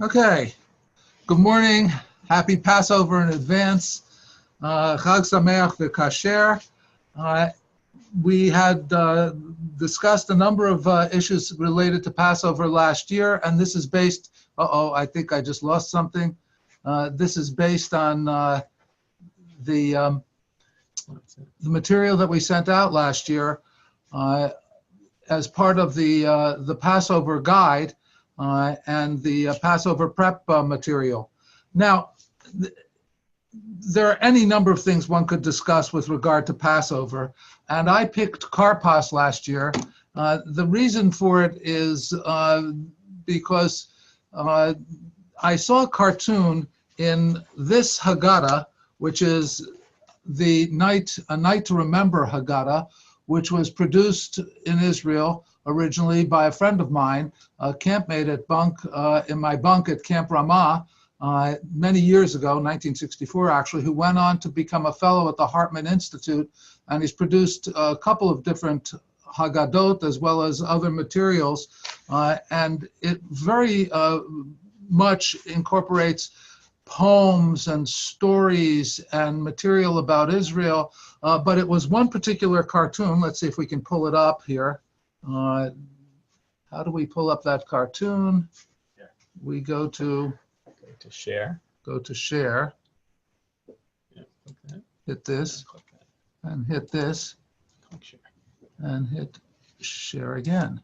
Okay, good morning. Happy Passover in advance. Chag Sameach v'Kasher. We had discussed a number of issues related to Passover last year, and this is based, I think I just lost something. This is based on the material that we sent out last year as part of the Passover guide and the Passover prep material. Now, there are any number of things one could discuss with regard to Passover, and I picked Karpas last year. The reason for it is because I saw a cartoon in this Haggadah, which is a Night to Remember Haggadah, which was produced in Israel originally by a friend of mine, a campmate at in my bunk at Camp Ramah, many years ago, 1964 actually, who went on to become a fellow at the Hartman Institute, and he's produced a couple of different Haggadot as well as other materials, and it very much incorporates poems and stories and material about Israel, but it was one particular cartoon. Let's see if we can pull it up here. How do we pull up that cartoon? Yeah. We go to share. Go to share. Yeah, okay. Hit this and hit this and hit share again.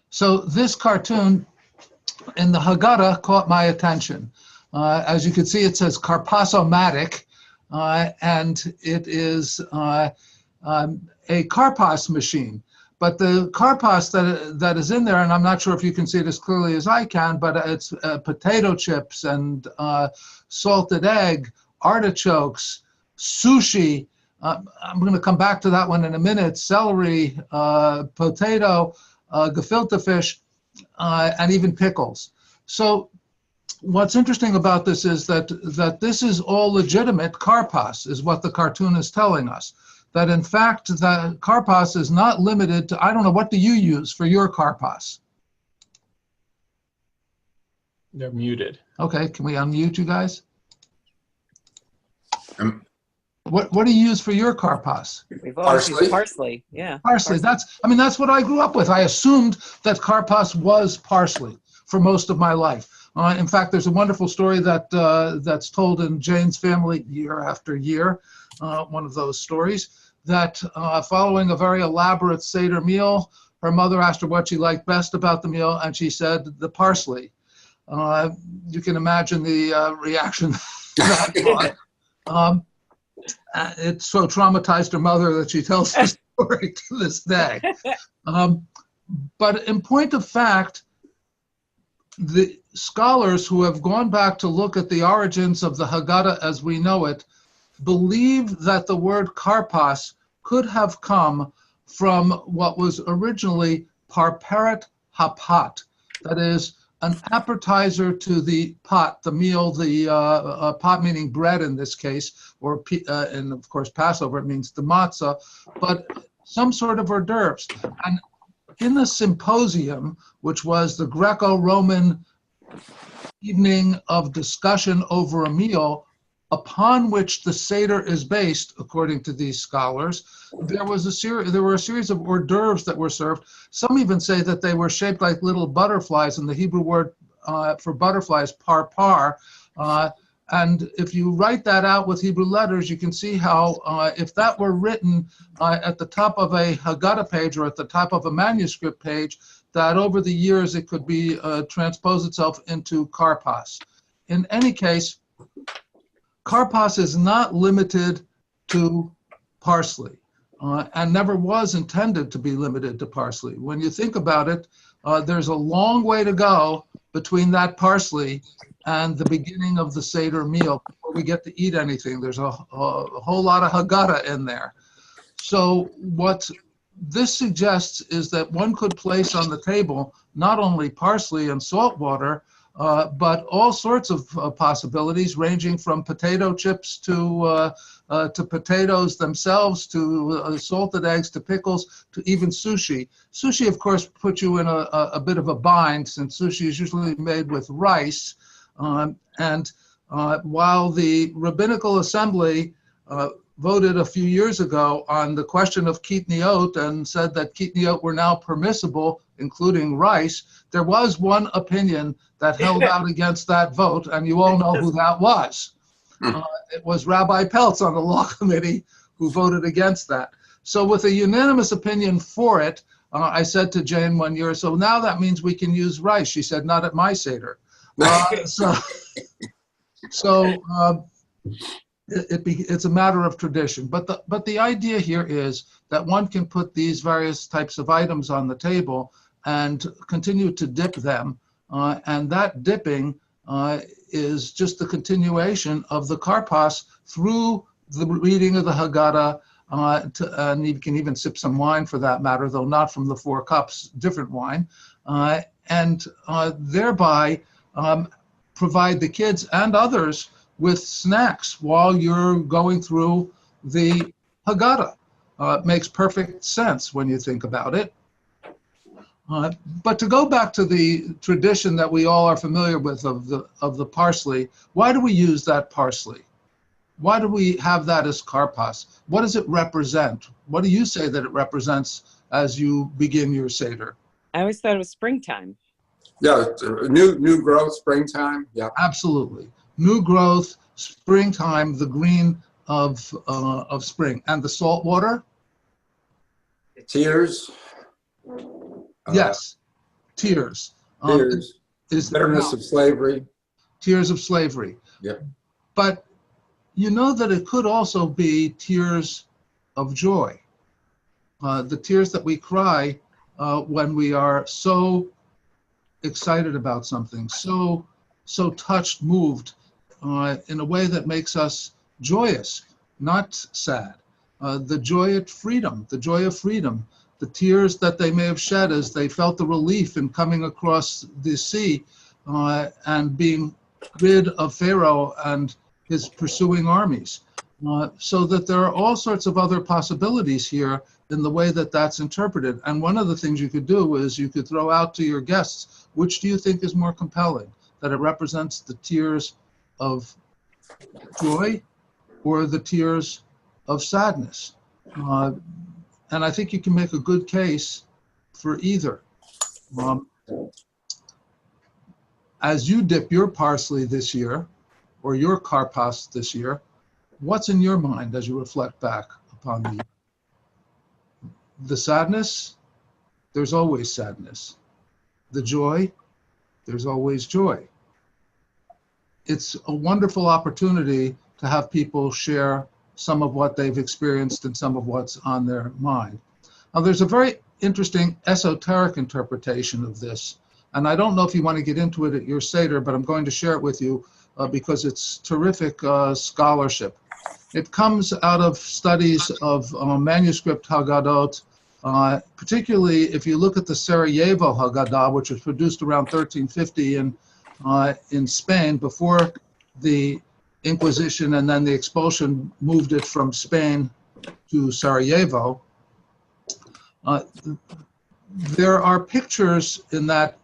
So this cartoon in the Haggadah caught my attention. As you can see, it says Karpas-o-matic, and it is a Karpas machine. But the Karpas that is in there, and I'm not sure if you can see it as clearly as I can, but it's potato chips and salted egg, artichokes, sushi. I'm going to come back to that one in a minute. Celery, potato, gefilte fish, and even pickles. So what's interesting about this is that this is all legitimate Karpas, is what the cartoon is telling us. That in fact, the Karpas is not limited to, I don't know, what do you use for your Karpas? They're muted. Okay, can we unmute you guys? What do you use for your Karpas? We've always used parsley, yeah. Parsley, that's what I grew up with. I assumed that Karpas was parsley for most of my life. In fact, there's a wonderful story that's told in Jane's Family year after year, one of those stories, that following a very elaborate Seder meal, her mother asked her what she liked best about the meal, and she said the parsley. You can imagine the reaction that brought. It so traumatized her mother that she tells the story to this day. But in point of fact, the scholars who have gone back to look at the origins of the Haggadah as we know it believe that the word Karpas could have come from what was originally parperet hapat, that is, an appetizer to the pot, the meal, the pot meaning bread in this case, or and of course Passover, it means the matzah, but some sort of hors d'oeuvres. And in the symposium, which was the Greco-Roman evening of discussion over a meal, upon which the Seder is based, according to these scholars, there were a series of hors d'oeuvres that were served. Some even say that they were shaped like little butterflies, and the Hebrew word for butterfly is parpar. And if you write that out with Hebrew letters, you can see how if that were written at the top of a Haggadah page or at the top of a manuscript page, that over the years it could be transpose itself into Karpas. In any case, Karpas is not limited to parsley and never was intended to be limited to parsley. When you think about it, there's a long way to go between that parsley and the beginning of the Seder meal before we get to eat anything. There's a whole lot of Haggadah in there. So what this suggests is that one could place on the table not only parsley and salt water, but all sorts of possibilities, ranging from potato chips to potatoes themselves, to salted eggs, to pickles, to even sushi. Sushi, of course, puts you in a bit of a bind, since sushi is usually made with rice. While the Rabbinical Assembly voted a few years ago on the question of kitniot and said that kitniot were now permissible, including rice, there was one opinion that held out against that vote, and you all know who that was. It was Rabbi Peltz on the law committee who voted against that. So with a unanimous opinion for it, I said to Jane one year, so now that means we can use rice. She said, not at my Seder. It's a matter of tradition. But the idea here is that one can put these various types of items on the table and continue to dip them. And that dipping is just the continuation of the Karpas through the reading of the Haggadah, and you can even sip some wine for that matter, though not from the 4 cups, different wine, and thereby provide the kids and others with snacks while you're going through the Haggadah. It makes perfect sense when you think about it. But to go back to the tradition that we all are familiar with of the parsley, why do we use that parsley? Why do we have that as Karpas? What does it represent? What do you say that it represents as you begin your Seder? I always thought it was springtime. Yeah, new growth, springtime. Yeah, absolutely. New growth, springtime, the green of spring, and the salt water. Tears. Yes, tears. Tears. Bitterness of slavery. Tears of slavery. Yeah. But you know that it could also be tears of joy. The tears that we cry when we are so excited about something, so touched, moved, in a way that makes us joyous, not sad. The joy of freedom, the tears that they may have shed as they felt the relief in coming across the sea and being rid of Pharaoh and his pursuing armies. So that there are all sorts of other possibilities here in the way that that's interpreted. And one of the things you could do is you could throw out to your guests, which do you think is more compelling? That it represents the tears of joy or the tears of sadness? And I think you can make a good case for either. As you dip your parsley this year, or your Karpas this year, what's in your mind as you reflect back upon the year? The sadness, there's always sadness. The joy, there's always joy. It's a wonderful opportunity to have people share some of what they've experienced and some of what's on their mind. Now, there's a very interesting esoteric interpretation of this, and I don't know if you want to get into it at your Seder, but I'm going to share it with you because it's terrific scholarship. It comes out of studies of manuscript Haggadot, particularly if you look at the Sarajevo Haggadah, which was produced around 1350 in Spain before the Inquisition, and then the expulsion moved it from Spain to Sarajevo. There are pictures in that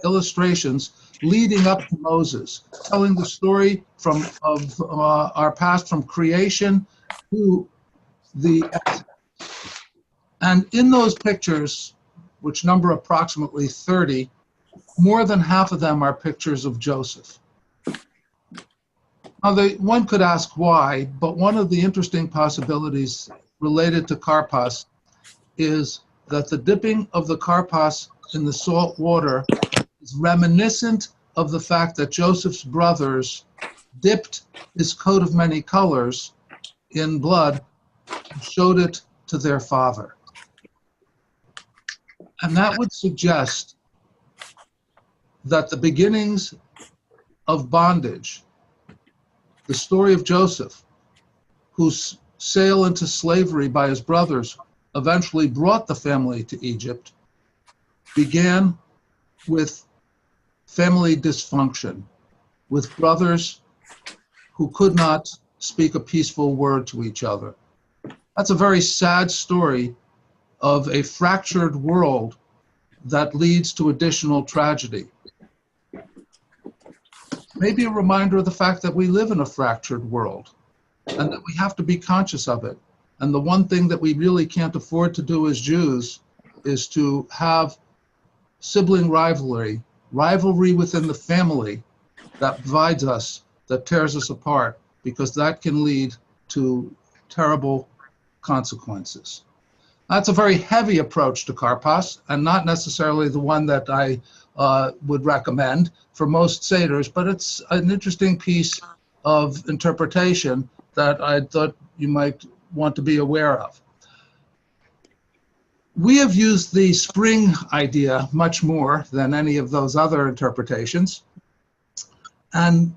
illustrations leading up to Moses, telling the story of our past from creation to the exodus. And in those pictures, which number approximately 30, more than half of them are pictures of Joseph. Now, one could ask why, but one of the interesting possibilities related to Karpas is that the dipping of the Karpas in the salt water is reminiscent of the fact that Joseph's brothers dipped his coat of many colors in blood and showed it to their father. And that would suggest that the beginnings of bondage, the story of Joseph, whose sale into slavery by his brothers eventually brought the family to Egypt, began with family dysfunction with brothers who could not speak a peaceful word to each other. That's a very sad story of a fractured world that leads to additional tragedy. Maybe a reminder of the fact that we live in a fractured world and that we have to be conscious of it. And the one thing that we really can't afford to do as Jews is to have sibling rivalry within the family that divides us, that tears us apart, because that can lead to terrible consequences. That's a very heavy approach to Karpas, and not necessarily the one that I would recommend for most Seders, but it's an interesting piece of interpretation that I thought you might want to be aware of. We have used the spring idea much more than any of those other interpretations, and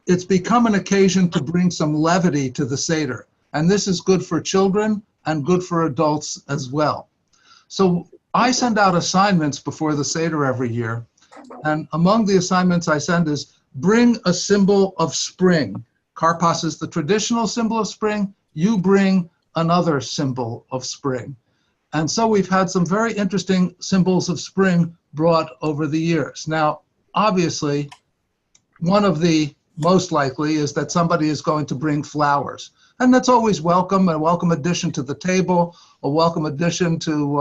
it's become an occasion to bring some levity to the Seder. And this is good for children and good for adults as well. So I send out assignments before the Seder every year. And among the assignments I send is bring a symbol of spring. Karpas is the traditional symbol of spring. You bring another symbol of spring. And so we've had some very interesting symbols of spring brought over the years. Now, obviously, one of the most likely is that somebody is going to bring flowers. And that's always welcome, a welcome addition to the table, a welcome addition to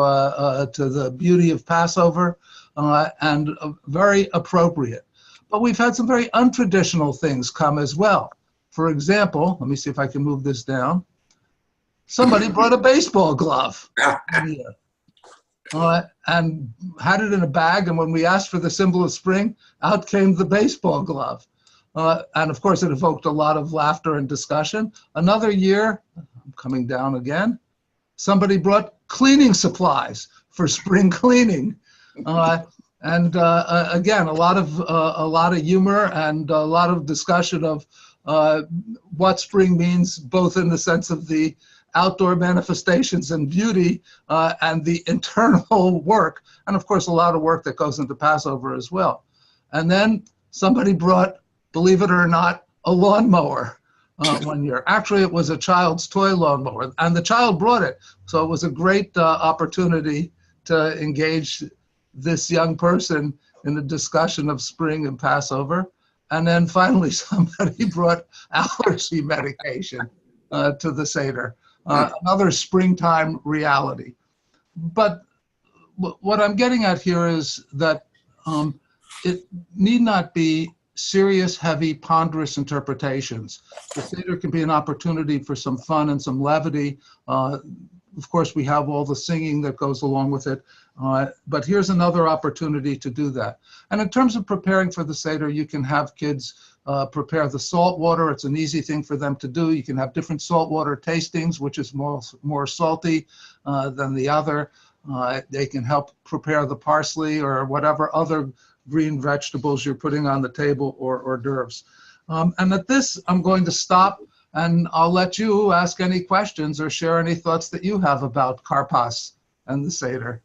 the beauty of Passover, and very appropriate. But we've had some very untraditional things come as well. For example, let me see if I can move this down. Somebody brought a baseball glove and had it in a bag, and when we asked for the symbol of spring, out came the baseball glove. And of course, it evoked a lot of laughter and discussion. Another year, I'm coming down again, somebody brought cleaning supplies for spring cleaning. And again, a lot of humor and a lot of discussion of what spring means, both in the sense of the outdoor manifestations and beauty and the internal work. And of course, a lot of work that goes into Passover as well. And then somebody brought, believe it or not, a lawnmower one year. Actually, it was a child's toy lawnmower, and the child brought it. So it was a great opportunity to engage this young person in a discussion of spring and Passover. And then finally, somebody brought allergy medication to the Seder, another springtime reality. But what I'm getting at here is that it need not be serious, heavy, ponderous interpretations. The Seder can be an opportunity for some fun and some levity. Of course, we have all the singing that goes along with it, but here's another opportunity to do that. And in terms of preparing for the Seder, you can have kids prepare the salt water. It's an easy thing for them to do. You can have different salt water tastings, which is more salty than the other. They can help prepare the parsley or whatever other green vegetables you're putting on the table or hors d'oeuvres. And at this, I'm going to stop, and I'll let you ask any questions or share any thoughts that you have about Karpas and the Seder.